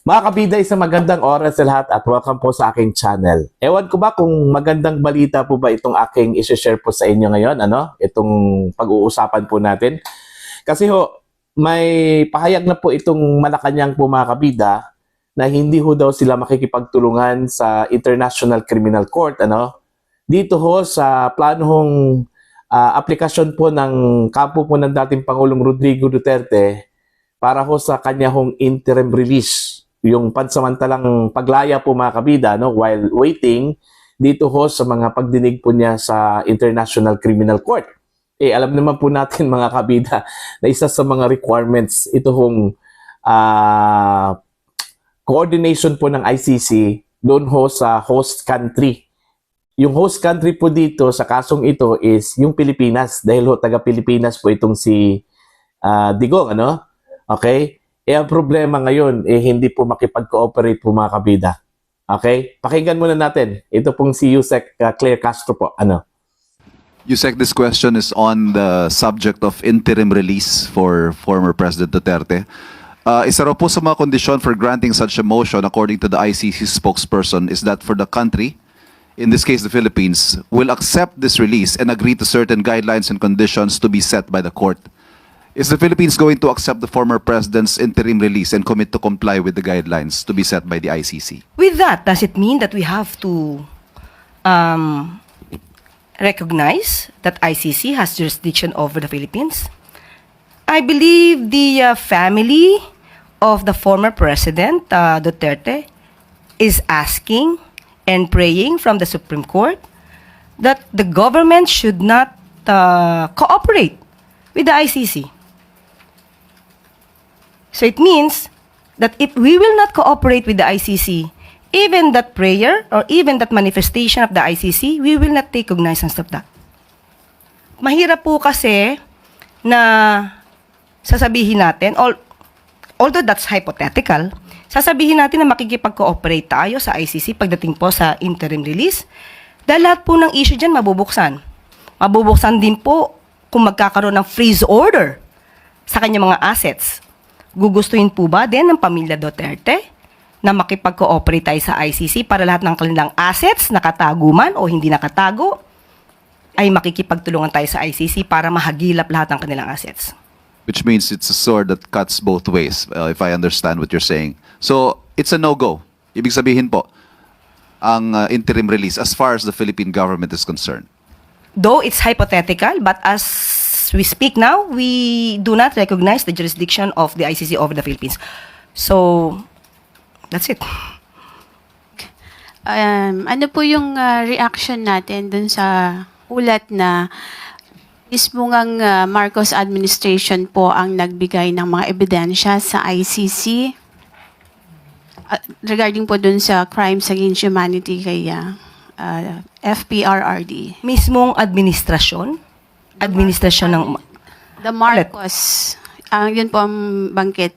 Mga kabida, isang magandang oras sa lahat at welcome po sa aking channel. Ewan ko ba kung magandang balita po ba itong aking isi-share po sa inyo ngayon, itong pag-uusapan po natin. Kasi may pahayag na po itong Malacanang po mga kabida na hindi daw sila makikipagtulungan sa International Criminal Court, dito sa planong aplikasyon po ng kampo po ng dating Pangulong Rodrigo Duterte para sa kanya interim release. Yung pansamantalang paglaya po mga kabida while waiting dito sa mga pagdinig po niya sa International Criminal Court. Alam naman po natin mga kabida na isa sa mga requirements ito coordination po ng ICC doon sa host country. Yung host country po dito sa kasong ito is yung Pilipinas dahil taga Pilipinas po itong si Digong, Okay? Ang problema ngayon, hindi po makipag-cooperate po mga kabida. Okay? Pakinggan muna natin. Ito pong si Yusek Claire Castro po. Yusek, this question is on the subject of interim release for former President Duterte. Isa raw po sa mga kondisyon for granting such a motion according to the ICC spokesperson is that for the country, in this case the Philippines, will accept this release and agree to certain guidelines and conditions to be set by the court. Is the Philippines going to accept the former president's interim release and commit to comply with the guidelines to be set by the ICC? With that, does it mean that we have to recognize that ICC has jurisdiction over the Philippines? I believe the family of the former president, Duterte, is asking and praying from the Supreme Court that the government should not cooperate with the ICC. So it means that if we will not cooperate with the ICC, even that prayer or even that manifestation of the ICC, we will not take cognizance of that. Mahirap po kasi na sasabihin natin, although that's hypothetical, sasabihin natin na makikipag-cooperate tayo sa ICC pagdating po sa interim release, dahil lahat po ng issue dyan mabubuksan. Mabubuksan din po kung magkakaroon ng freeze order sa kanyang mga assets. Gugustuhin po ba din ng pamilya Duterte na makipag-cooperate tayo sa ICC para lahat ng kanilang assets, nakatago man o hindi nakatago, ay makikipagtulungan tayo sa ICC para mahagilap lahat ng kanilang assets? Which means it's a sword that cuts both ways, if I understand what you're saying. So, it's a no-go. Ibig sabihin po, ang interim release as far as the Philippine government is concerned. Though it's hypothetical, but as we speak now, we do not recognize the jurisdiction of the ICC over the Philippines. So, that's it. Ano po yung reaction natin dun sa ulat na mismo ngang Marcos administration po ang nagbigay ng mga ebidensya sa ICC regarding po dun sa crimes against humanity kay FPRRD? Mismong administrasyon ng The Marcos, yun po ang bangkit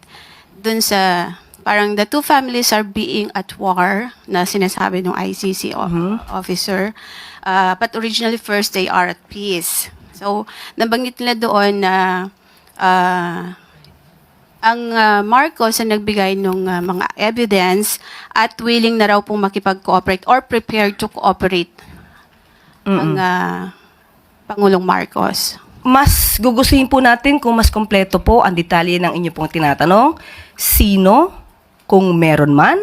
dun sa parang the two families are being at war na sinasabi ng ICC officer. But originally first they are at peace. So, nabanggit nila doon na ang Marcos ang nagbigay ng mga evidence at willing na raw pong makipag-cooperate or prepared to cooperate ang Pangulong Marcos. Mas gugustuhin po natin kung mas kompleto po ang detalye ng inyo pong tinatanong. Sino, kung meron man,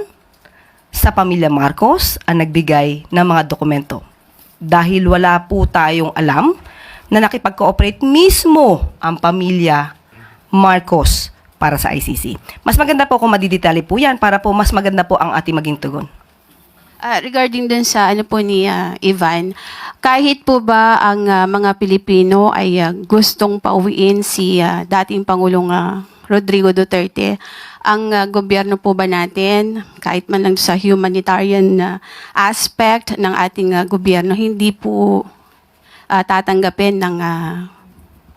sa pamilya Marcos ang nagbigay ng mga dokumento. Dahil wala po tayong alam na nakipag-cooperate mismo ang pamilya Marcos para sa ICC. Mas maganda po kung madidetalye po yan para po mas maganda po ang ating maging tugon. Regarding dun sa po ni Ivan, kahit po ba ang mga Pilipino ay gustong pauwiin si dating Pangulong Rodrigo Duterte, ang gobyerno po ba natin, kahit man lang sa humanitarian aspect ng ating gobyerno, hindi po tatanggapin ng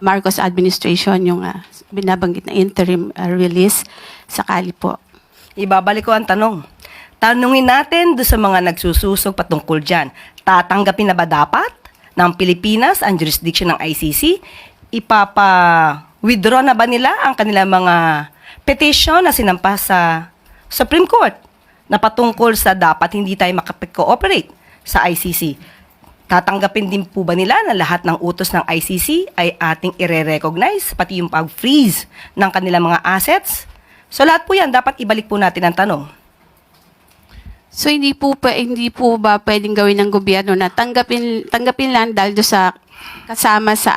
Marcos administration yung binabanggit na interim release sakali po? Ibabalik ko ang tanong. Tanungin natin doon sa mga nagsususog patungkol dyan. Tatanggapin na ba dapat ng Pilipinas ang jurisdiction ng ICC? Ipapa-withdraw na ba nila ang kanilang mga petition na sinampas sa Supreme Court na patungkol sa dapat hindi tayo makapag-cooperate sa ICC. Tatanggapin din po ba nila na lahat ng utos ng ICC ay ating ire-recognize, pati yung pag-freeze ng kanilang mga assets? So lahat po yan, dapat ibalik po natin ang tanong. So hindi po ba pwedeng gawin ng gobyerno na tanggapin lang dahil do sa kasama sa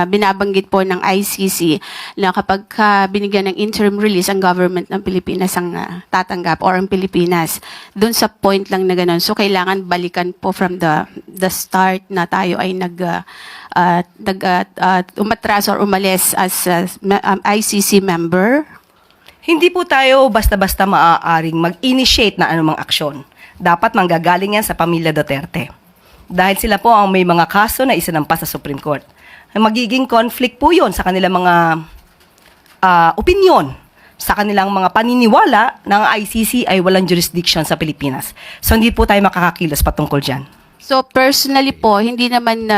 binabanggit po ng ICC na kapag binigyan ng interim release ang government ng Pilipinas ang tatanggap or ang Pilipinas doon sa point lang na ganun. So kailangan balikan po from the start na tayo ay umatras or umalis as ICC member. Hindi po tayo basta-basta maaaring mag-initiate na anumang aksyon. Dapat manggagaling yan sa pamilya Duterte. Dahil sila po ang may mga kaso na isinampas sa Supreme Court. Magiging conflict po yun sa kanilang mga opinion, sa kanilang mga paniniwala na ang ICC ay walang jurisdiction sa Pilipinas. So hindi po tayo makakakilos patungkol dyan. So personally po, hindi naman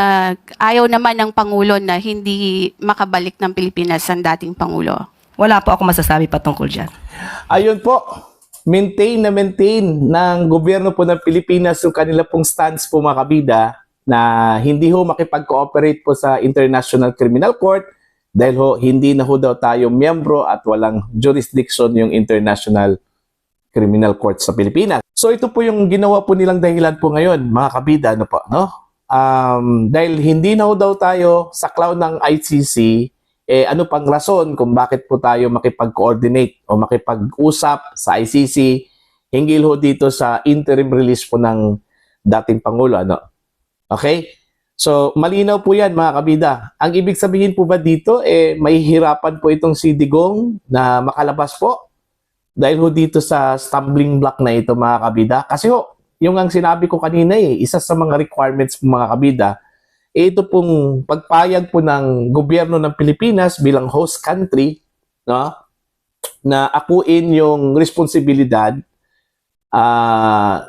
ayaw naman ng Pangulo na hindi makabalik ng Pilipinas ang dating Pangulo. Wala po ako masasabi patungkol dyan. Ayun po, maintain ng gobyerno po ng Pilipinas yung kanila pong stance po mga kabida na hindi ho makipag-cooperate po sa International Criminal Court dahil ho hindi na ho daw tayo miyembro at walang jurisdiction yung International Criminal Court sa Pilipinas. So ito po yung ginawa po nilang dahilan po ngayon mga kabida, ano po, no? Dahil hindi na ho daw tayo sa cloud ng ICC, ano pang rason kung bakit po tayo makipag-coordinate o makipag-usap sa ICC hinggil ho dito sa interim release po ng dating Pangulo, ano? Okay? So, malinaw po yan mga kabida. Ang ibig sabihin po ba dito, mahihirapan po itong si Digong na makalabas po dahil ho dito sa stumbling block na ito mga kabida. Kasi ho, yung ang sinabi ko kanina isa sa mga requirements po mga kabida, ito pong pagpayag po ng gobyerno ng Pilipinas bilang host country, no, na akuin yung responsibilidad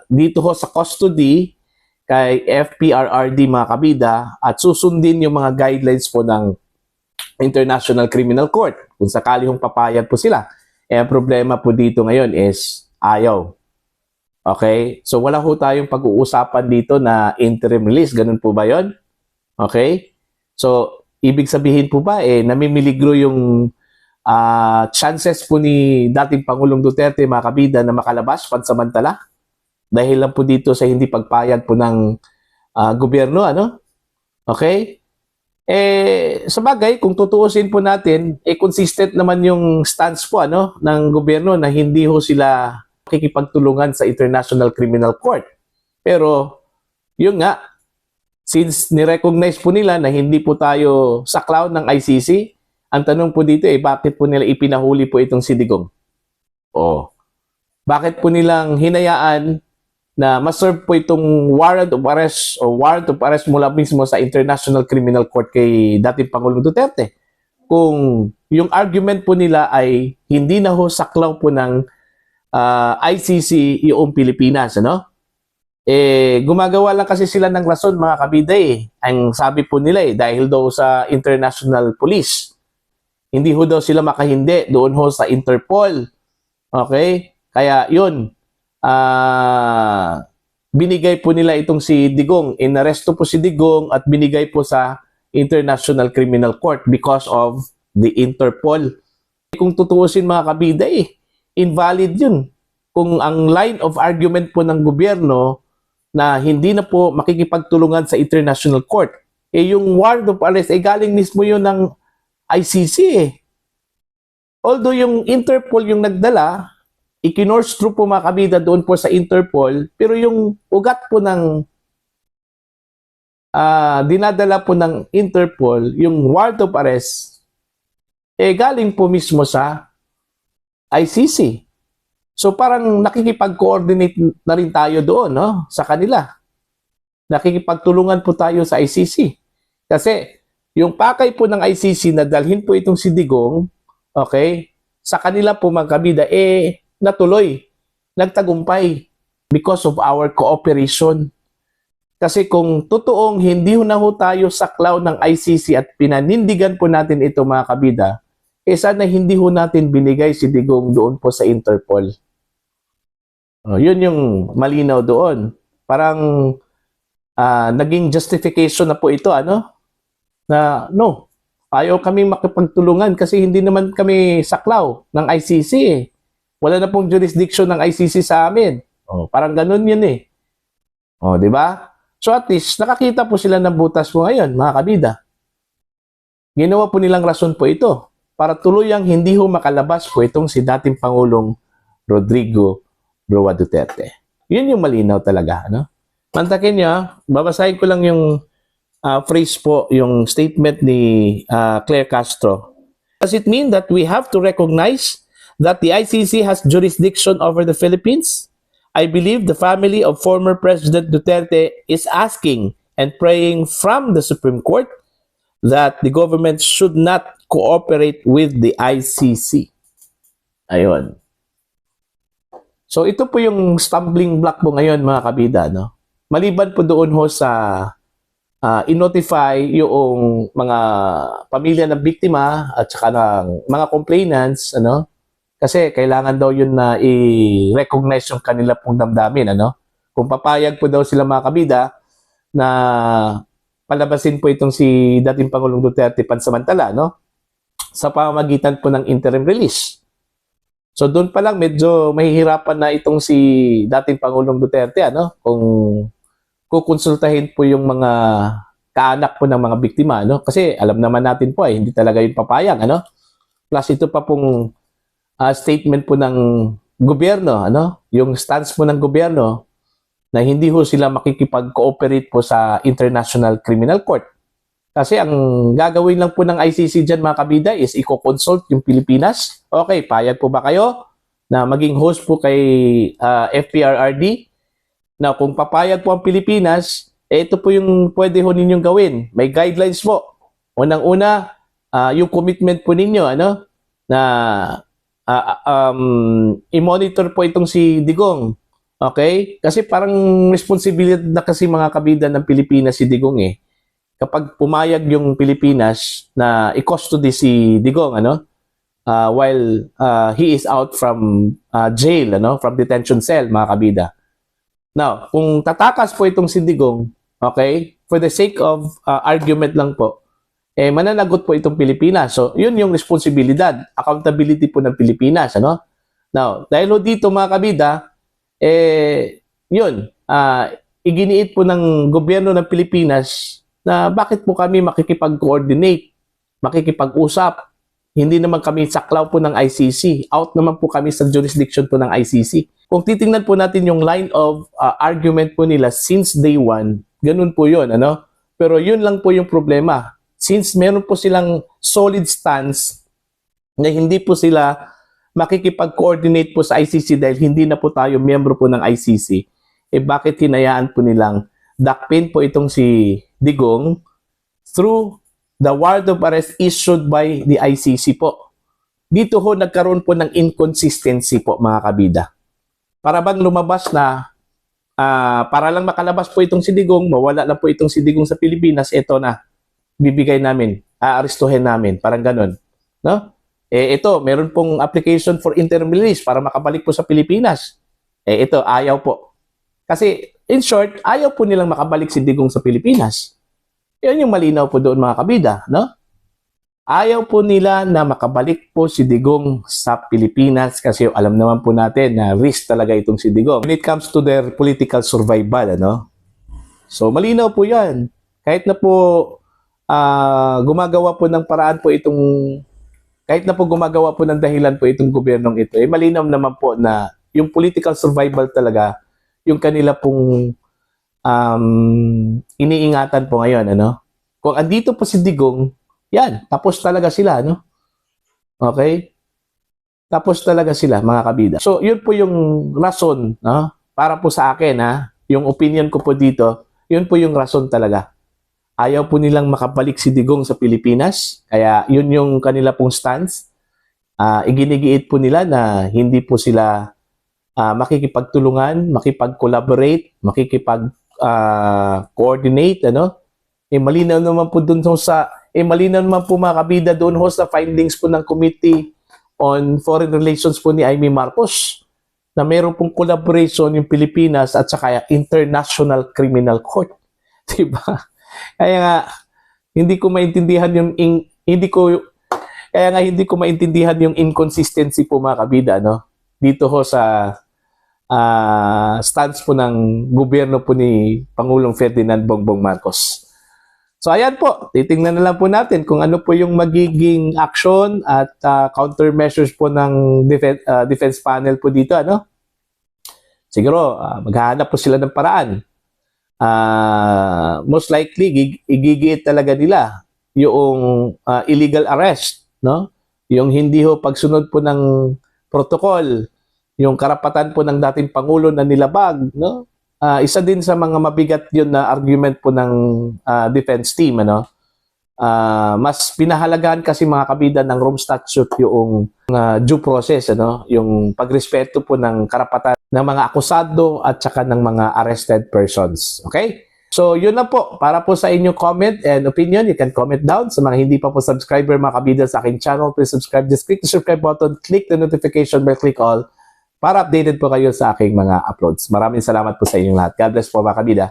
dito ho sa custody kay FPRRD mga kabida at susundin yung mga guidelines po ng International Criminal Court kung sakali hong papayag po sila. Ang problema po dito ngayon is ayaw. Okay? So wala ho tayong pag-uusapan dito na interim release. Ganun po ba yon? Okay? So, ibig sabihin po ba, namimiligro yung chances po ni dating Pangulong Duterte, mga kabida, na makalabas pansamantala? Dahil lang po dito sa hindi pagpayag po ng gobyerno, ano? Okay? Sa bagay, kung tutuusin po natin, consistent naman yung stance po, ano, ng gobyerno na hindi ho sila kikipagtulungan sa International Criminal Court. Pero, yun nga, since ni-recognize po nila na hindi po tayo sa cloud ng ICC, ang tanong po dito bakit po nila ipinahuli po itong si Digong? Bakit po nilang hinayaan na ma-serve po itong warrant of arrest mula mismo sa International Criminal Court kay dating Pangulong Duterte? Kung yung argument po nila ay hindi na ho saklaw po ng ICC yung Pilipinas, ano? Gumagawa lang kasi sila ng rason mga kabida Ang sabi po nila dahil daw sa international police. Hindi ho daw sila makahindi doon ho sa Interpol. Okay? Kaya yun, binigay po nila itong si Digong. Inaresto po si Digong at binigay po sa International Criminal Court because of the Interpol. Kung tutuusin mga kabida invalid yun. Kung ang line of argument po ng gobyerno na hindi na po makikipagtulungan sa International Court. Yung warrant of arrest, galing mismo yun ng ICC Although yung Interpol yung nagdala, ikinors through po mga kabida doon po sa Interpol, pero yung ugat po ng dinadala po ng Interpol, yung warrant of arrest, galing po mismo sa ICC. So parang nakikipag-coordinate na rin tayo doon, no? Sa kanila. Nakikipagtulungan po tayo sa ICC. Kasi yung pakay po ng ICC na dalhin po itong si Digong, okay, sa kanila po mga kabida, natuloy, nagtagumpay because of our cooperation. Kasi kung totoong hindi na ho tayo sa cloud ng ICC at pinanindigan po natin ito mga kabida, sana hindi ho natin binigay si Digong doon po sa Interpol. Yun yung malinaw doon. Parang naging justification na po ito, na no, ayaw kami makipagtulungan kasi hindi naman kami saklaw ng ICC eh. Wala na pong jurisdiction ng ICC sa amin. Parang ganun yun eh. Di ba? So at least, nakakita po sila ng butas po ngayon, mga kabida. Ginawa po nilang rason po ito para tuluyang hindi ho makalabas po itong si dating Pangulong Rodrigo Roa Duterte. Yun yung malinaw talaga. Mantakin nyo, babasahin ko lang yung phrase po, yung statement ni Claire Castro. Does it mean that we have to recognize that the ICC has jurisdiction over the Philippines? I believe the family of former President Duterte is asking and praying from the Supreme Court that the government should not cooperate with the ICC. Ayun. So ito po yung stumbling block po ngayon, mga kabida. Maliban po doon ho sa i-notify yung mga pamilya ng biktima at saka ng mga complainants, kasi kailangan daw yun na i-recognize yung kanila pong damdamin, Kung papayag po daw sila, mga kabida, na palabasin po itong si dating Pangulong Duterte pansamantala, sa pamamagitan po ng interim release. So doon pa lang medyo mahihirapan na itong si dating Pangulong Duterte, kung kukonsultahin po yung mga kaanak po ng mga biktima, kasi alam naman natin po hindi talaga yung papayag, Plus ito pa pong statement po ng gobyerno, yung stance po ng gobyerno na hindi ho sila makikipag-cooperate po sa International Criminal Court. Kasi ang gagawin lang po ng ICC dyan, mga kabida, is i-consult yung Pilipinas. Okay, payag po ba kayo na maging host po kay FPRRD? Na kung papayag po ang Pilipinas, ito po yung pwede ho ninyong gawin. May guidelines po. Unang-una, yung commitment po ninyo, na i-monitor po itong si Digong. Okay? Kasi parang responsibilidad na kasi, mga kabida, ng Pilipinas si Digong eh. Kapag pumayag yung Pilipinas na i-custody si Digong, while he is out from jail, from detention cell, mga kabida. Now, kung tatakas po itong si Digong, okay, for the sake of argument lang po, mananagot po itong Pilipinas. So, yun yung responsibilidad, accountability po ng Pilipinas, Now, dahil dito, mga kabida, yun, iginiit po ng gobyerno ng Pilipinas na bakit po kami makikipag-coordinate, makikipag-usap. Hindi naman kami saklaw po ng ICC. Out naman po kami sa jurisdiction po ng ICC. Kung titingnan po natin yung line of argument po nila since day one, ganun po yun, Pero yun lang po yung problema. Since meron po silang solid stance na hindi po sila makikipag-coordinate po sa ICC dahil hindi na po tayo miyembro po ng ICC, bakit hinayaan po nilang dakpin po itong si Digong through the warrant of arrest issued by the ICC po. Dito ho nagkaroon po ng inconsistency po, mga kabida. Para bang lumabas na, para lang makalabas po itong si Digong, mawala lang po itong si Digong sa Pilipinas, eto na, bibigay namin, aarestuhin namin, parang ganun. Ito, meron pong application for interim release para makabalik po sa Pilipinas. Ito, ayaw po. Kasi, in short, ayaw po nilang makabalik si Digong sa Pilipinas. Yan yung malinaw po doon, mga kabida, Ayaw po nila na makabalik po si Digong sa Pilipinas kasi alam naman po natin na risk talaga itong si Digong. When it comes to their political survival, So, malinaw po yan. Kahit na po gumagawa po ng paraan po itong kahit na po gumagawa po ng dahilan po itong gobyernong ito, malinaw naman po na yung political survival talaga, yung kanila pong iniingatan po ngayon, Kung andito po si Digong, yan, tapos talaga sila, Okay? Tapos talaga sila, mga kabida. So, yun po yung rason, para po sa akin, yung opinion ko po dito, yun po yung rason talaga. Ayaw po nilang makabalik si Digong sa Pilipinas. Kaya yun yung kanila pong stance. Iginigiit po nila na hindi po sila makikipagtulungan, makipag-collaborate, makikipag-coordinate. Malinaw naman po dun sa malinaw naman po mga kabida doon ho sa findings po ng Committee on Foreign Relations po ni Amy Marcos na mayroon pong collaboration yung Pilipinas at saka International Criminal Court. Diba? Kaya nga, hindi ko maintindihan yung inconsistency po mga kabida, no? Dito ho sa stance po ng gobyerno po ni Pangulong Ferdinand Bongbong Marcos. So ayan po, titingnan na lang po natin kung ano po yung magiging action at countermeasures po ng defense panel po dito, ano? Siguro, maghahanap po sila ng paraan. Most likely, igigiit talaga nila yung illegal arrest, no? Yung hindi ho pagsunod po ng protocol, yung karapatan po ng dating Pangulo na nilabag, no? Isa din sa mga mabigat yun na argument po ng defense team, ano? Mas pinahalagahan kasi mga kabida ng Rome Statute yung due process, ano? Yung pagrespeto po ng karapatan ng mga akusado at saka ng mga arrested persons. Okay? So, yun na po. Para po sa inyong comment and opinion, you can comment down. Sa mga hindi pa po subscriber, mga kabida sa aking channel, please subscribe. Just click the subscribe button, click the notification bell, click all para updated po kayo sa aking mga uploads. Maraming salamat po sa inyong lahat. God bless po mga kabida.